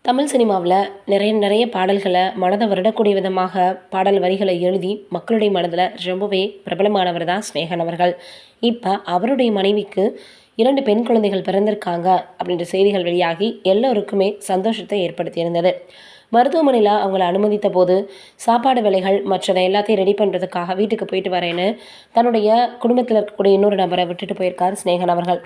தமிழ் சினிமாவில் நிறைய நிறைய பாடல்களை மனதை வருடக்கூடிய விதமாக பாடல் வரிகளை எழுதி மக்களுடைய மனதில் ரொம்பவே பிரபலமானவர் தான் ஸ்நேகன் அவர்கள். இப்போ அவருடைய மனைவிக்கு 2 பெண் குழந்தைகள் பிறந்திருக்காங்க அப்படின்ற செய்திகள் வெளியாகி எல்லோருக்குமே சந்தோஷத்தை ஏற்படுத்தியிருந்தது. மருத்துவமனையில் அவங்கள அனுமதித்த போது சாப்பாடு வேலைகள் மற்றதை எல்லாத்தையும் ரெடி பண்ணுறதுக்காக வீட்டுக்கு போயிட்டு வரேன்னு தன்னுடைய குடும்பத்தில் இருக்கக்கூடிய இன்னொரு நபரை விட்டுட்டு போயிருக்கார் ஸ்நேகன் அவர்கள்.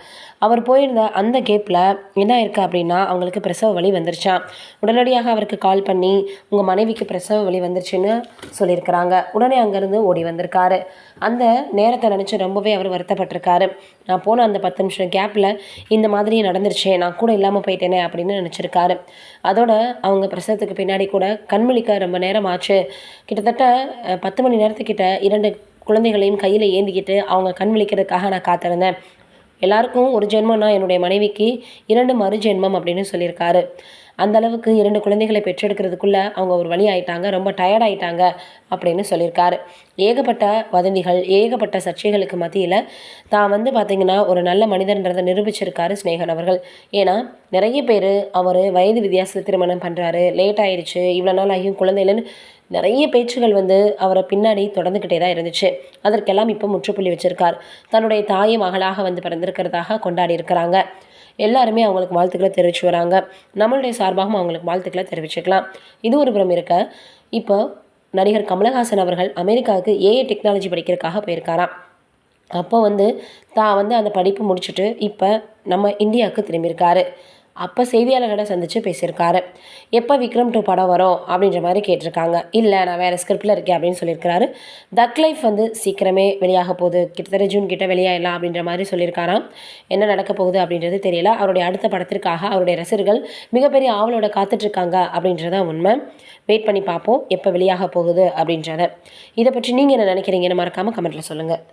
அவர் போயிருந்த அந்த கேப்பில் என்ன இருக்குது அப்படின்னா, அவங்களுக்கு பிரசவ வலி வந்துருச்சான். உடனடியாக அவருக்கு கால் பண்ணி உங்கள் மனைவிக்கு பிரசவ வலி வந்துருச்சுன்னு சொல்லியிருக்கிறாங்க. உடனே அங்கேருந்து ஓடி வந்திருக்காரு. அந்த நேரத்தை நினச்சி ரொம்பவே அவர் வருத்தப்பட்டிருக்காரு. நான் போன அந்த 10 நிமிஷம் கேப்பில் இந்த மாதிரி நடந்துருச்சே, நான் கூட இல்லாமல் போயிட்டேனே அப்படின்னு நினச்சிருக்காரு. அதோட அவங்க பிரசவத்துக்கு பின்னாடி கூட கண்முழிக்க ரொம்ப நேரம் ஆச்சு. கிட்டத்தட்ட 10 மணி நேரத்துக்கிட்ட 2 குழந்தைகளையும் கையில் ஏந்திக்கிட்டு அவங்க கண் விழிக்கிறதுக்காக நான் காத்திருந்தேன். எல்லாருக்கும் ஒரு ஜென்மம்னா என்னுடைய மனைவிக்கு 2 மறு ஜென்மம் அப்படின்னு சொல்லியிருக்காரு. அந்த அளவுக்கு 2 குழந்தைகளை பெற்றெடுக்கிறதுக்குள்ளே அவங்க ஒரு வழி ஆயிட்டாங்க, ரொம்ப டயர்ட் ஆயிட்டாங்க அப்படின்னு சொல்லியிருக்காரு. ஏகப்பட்ட வதந்திகள், ஏகப்பட்ட சர்ச்சைகளுக்கு மத்தியில் தான் பார்த்திங்கன்னா ஒரு நல்ல மனிதன்றதை நிரூபிச்சிருக்காரு ஸ்நேகன் அவர்கள். ஏன்னா நிறைய பேர் அவர் வயது வித்தியாசத்தில் திருமணம் பண்ணுறாரு, லேட் ஆயிடுச்சு, இவ்வளோ நாள் ஆகியும் குழந்தை இல்லைன்னு நிறைய பேச்சுகள் அவரை பின்னாடி தொடர்ந்துக்கிட்டே தான் இருந்துச்சு. அதற்கெல்லாம் இப்போ முற்றுப்புள்ளி வச்சிருக்கார். தன்னுடைய தாயை மகளாக பிறந்திருக்கிறதாக கொண்டாடி இருக்கிறாங்க. எல்லாருமே அவங்களுக்கு வாழ்த்துக்களை தெரிவித்து வராங்க. நம்மளுடைய சார்பாகவும் அவங்களுக்கு வாழ்த்துக்களை தெரிவிச்சுக்கலாம். இது ஒரு புறம் இருக்க, இப்போ நடிகர் கமலஹாசன் அவர்கள் அமெரிக்காவுக்கு ஏஐ டெக்னாலஜி படிக்கிறதுக்காக போயிருக்காராம். அப்போ தான் அந்த படிப்பு முடிச்சுட்டு இப்போ நம்ம இந்தியாவுக்கு திரும்பியிருக்காரு. அப்போ செய்தியாளர்களை சந்தித்து பேசியிருக்காரு. எப்போ விக்ரம் 2 படம் வரும் அப்படின்ற மாதிரி கேட்டிருக்காங்க. இல்லை, நான் வேறு ஸ்கிரிப்டில் இருக்கேன் அப்படின்னு சொல்லியிருக்கிறாரு. தக் லைஃப் சீக்கிரமே வெளியாக போகுது, கிட்டத்தட்ட ஜூன் கிட்ட வெளியாகலாம் அப்படின்ற மாதிரி சொல்லியிருக்காராம். என்ன நடக்க போகுது அப்படின்றது தெரியல. அவருடைய அடுத்த படத்திற்காக அவருடைய ரசிகர்கள் மிகப்பெரிய ஆவலோட காத்துட்ருக்காங்க அப்படின்றதான் உண்மை. வெயிட் பண்ணி பார்ப்போம் எப்போ வெளியாக போகுது அப்படின்றத. இதை பற்றி நீங்கள் என்ன நினைக்கிறீங்கன்னு மறக்காமல் கமெண்ட்டில் சொல்லுங்கள்.